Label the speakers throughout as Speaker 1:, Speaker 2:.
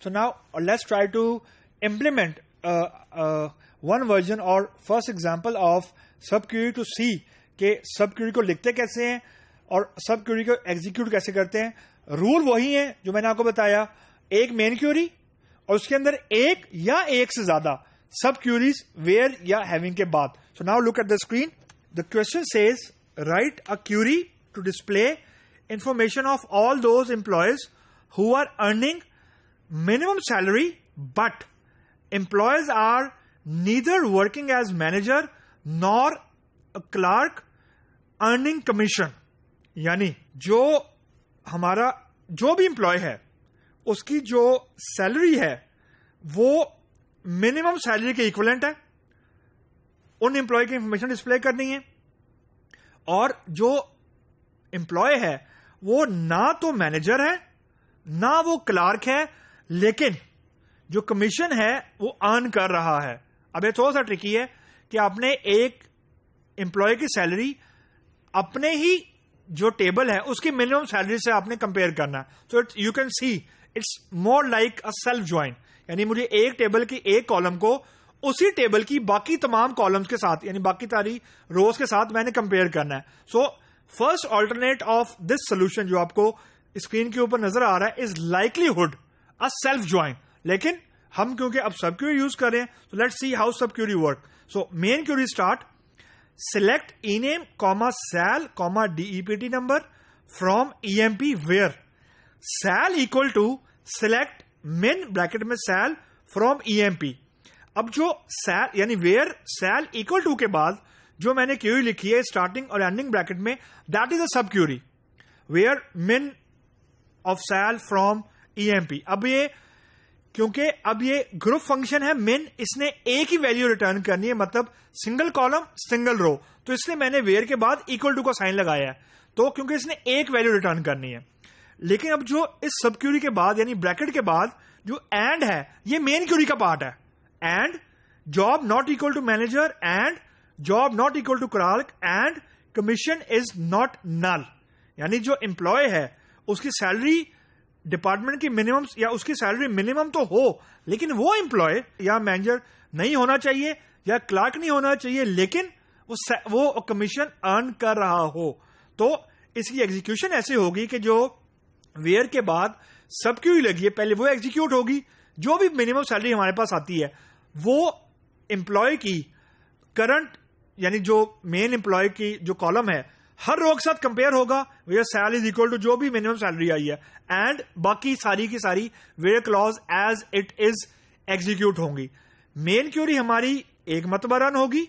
Speaker 1: So now let's try to implement one version or first example of sub query to see کہ سب query کو لکھتے کیسے ہیں اور سب query کو ایگزیکیوٹ کیسے کرتے ہیں. رول وہی ہے جو میں نے آپ کو بتایا, ایک مین query اور اس کے اندر ایک یا ایک سے زیادہ سب queries ویئر یا ہیونگ کے بعد. So now look at the screen. The question says write a query to display information of all those employees who are earning minimum salary but employees are neither working as manager nor a clerk earning commission. یعنی جو ہمارا جو بھی employee ہے اس کی جو salary ہے وہ منیمم سیلری کے ایکولنٹ ہے. ان امپلائی کی انفارمیشن ڈسپلے کرنی ہے, اور جو امپلائی ہے وہ نہ تو مینیجر ہے نہ وہ کلارک ہے, لیکن جو کمیشن ہے وہ ارن کر رہا ہے. اب یہ تھوڑا سا ٹرکی ہے کہ آپ نے ایک امپلائی کی سیلری اپنے ہی جو ٹیبل ہے اس کی منیمم سیلری سے آپ نے کمپیئر کرنا ہے. So you can see it's more like a self join, یعنی مجھے ایک ٹیبل کی ایک کالم کو اسی ٹیبل کی باقی تمام کالمز کے ساتھ یعنی باقی ساری روز کے ساتھ میں نے کمپیئر کرنا ہے. So first alternate of this solution جو آپ کو اسکرین کے اوپر نظر آ رہا ہے از لائکلیہڈ اے سیلف جوائن, لیکن ہم کیونکہ اب سب کیوری یوز کر رہے ہیں تو let's see how sub query work. So main query start, select ename, sal, DEPT number from EMP where sal equal to select min bracket میں sal from EMP. اب جو sal یعنی where sal equal to کے بعد جو میں نے query لکھی ہے starting اور ending bracket میں, that is a sub query where min of sal from EMP. اب یہ کیونکہ اب یہ گروپ فنکشن ہے من, اس نے ایک ہی ویلیو ریٹرن کرنی ہے, مطلب سنگل کالم سنگل رو, تو اس لیے میں نے ویئر کے بعد اکول ٹو کا سائن لگایا ہے, تو کیونکہ اس نے ایک ویلیو ریٹرن کرنی ہے. لیکن اب جو اس سب کیوری کے بعد یعنی بریکٹ کے بعد جو اینڈ ہے یہ مین کیوری کا پارٹ ہے. And job not equal to manager and job not equal to clerk and commission is not null, یعنی جو امپلائی ہے اس کی سیلری ڈپارٹمنٹ کی منیمم یا اس کی سیلری منیمم تو ہو, لیکن وہ امپلائی یا مینیجر نہیں ہونا چاہیے یا کلرک نہیں ہونا چاہیے, لیکن وہ کمیشن ارن کر رہا ہو. تو اس کی ایگزیکیوشن ایسے ہوگی کہ جو ویئر کے بعد سب کیوری لگی ہے پہلے وہ ایگزیکیوٹ ہوگی, جو بھی منیمم سیلری ہمارے پاس آتی ہے وہ امپلائی کی کرنٹ یعنی جو مین امپلائی کی جو کالم ہے ہر رو کے ساتھ کمپیئر ہوگا, where sal is equal to جو بھی منیمم سیلری آئی ہے, اینڈ باقی ساری کی ساری where clause as it is execute ہوں گی. مین کیوری ہماری ایک مرتبہ رن ہوگی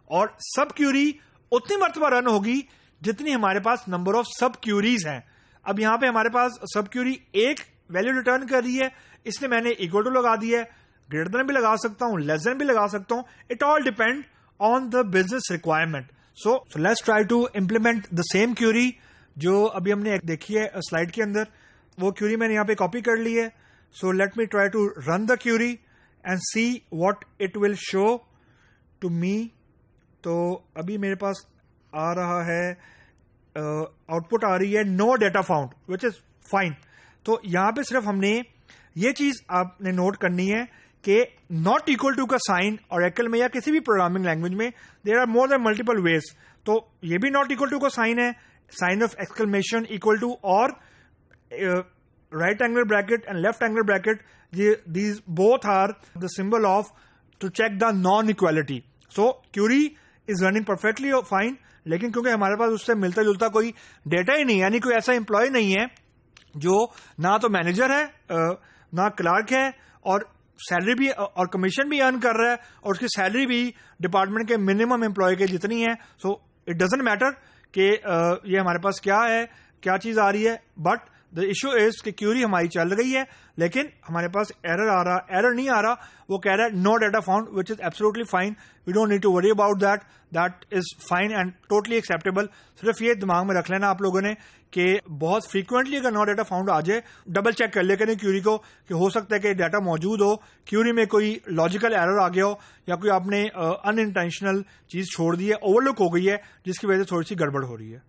Speaker 1: اور سب کیوری اتنی مرتبہ رن ہوگی جتنی ہمارے پاس نمبر آف سب کیوریز ہیں. اب یہاں پہ ہمارے پاس سب کیوری ایک ویلیو ریٹرن کر رہی ہے, اس لیے میں نے اکول ٹو لگا دی ہے, گریٹر دین بھی لگا سکتا ہوں, لیس دین بھی لگا سکتا ہوں, it all depend on the business requirement. So let's try to implement the same query جو ابھی ہم نے دیکھی ہے سلائڈ کے اندر. وہ query میں نے یہاں پہ کاپی کر لی ہے. So let me try to run the query and see what it will show to me. تو ابھی میرے پاس آ رہا ہے آؤٹ پٹ آ رہی ہے no data found which is fine. تو یہاں پہ صرف ہم نے یہ چیز آپ نے نوٹ کرنی ہے کہ ناٹ اکول ٹو کا سائن اور ایکل میں یا کسی بھی پروگرامنگ لینگویج میں there are more then multiple ways. تو یہ بھی ناٹ اکول ٹو کا سائن ہے, sign of exclamation equal to اور right angle bracket and left angle bracket, these both are the symbol of to check the non equality. So query is running perfectly fine, لیکن کیونکہ ہمارے پاس اس سے ملتا جلتا کوئی ڈیٹا ہی نہیں ہے, یعنی کوئی ایسا امپلائی نہیں ہے جو نہ تو مینیجر ہے نہ کلرک ہے اور سیلری بھی اور کمیشن بھی ارن کر رہا ہے اور اس کی سیلری بھی ڈپارٹمنٹ کے منیمم امپلائی کے جتنی ہے. سو اٹ ڈزنٹ میٹر کہ یہ ہمارے پاس کیا ہے, کیا چیز آ رہی ہے, بٹ دا ایشو از کہ کیوری ہماری چل رہی ہے لیکن ہمارے پاس ایرر آ رہا, ایرر نہیں آ رہا, وہ کہہ رہا ہے no data found which is absolutely fine, we don't need to worry about that, that is fine and totally acceptable. صرف یہ دماغ میں رکھ لینا آپ لوگوں نے کہ بہت فریکوینٹلی اگر نو ڈیٹا فاؤنڈ آ جائے ڈبل چیک کر لے کریں کیوری کو کہ ہو سکتا ہے کہ ڈیٹا موجود ہو, کیوری میں کوئی لاجیکل ایرر آ گیا ہو یا کوئی آپ نے ان انٹینشنل چیز چھوڑ دی ہے, اوور لک ہو گئی ہے جس کی وجہ سے تھوڑی سی گڑبڑ ہو رہی ہے.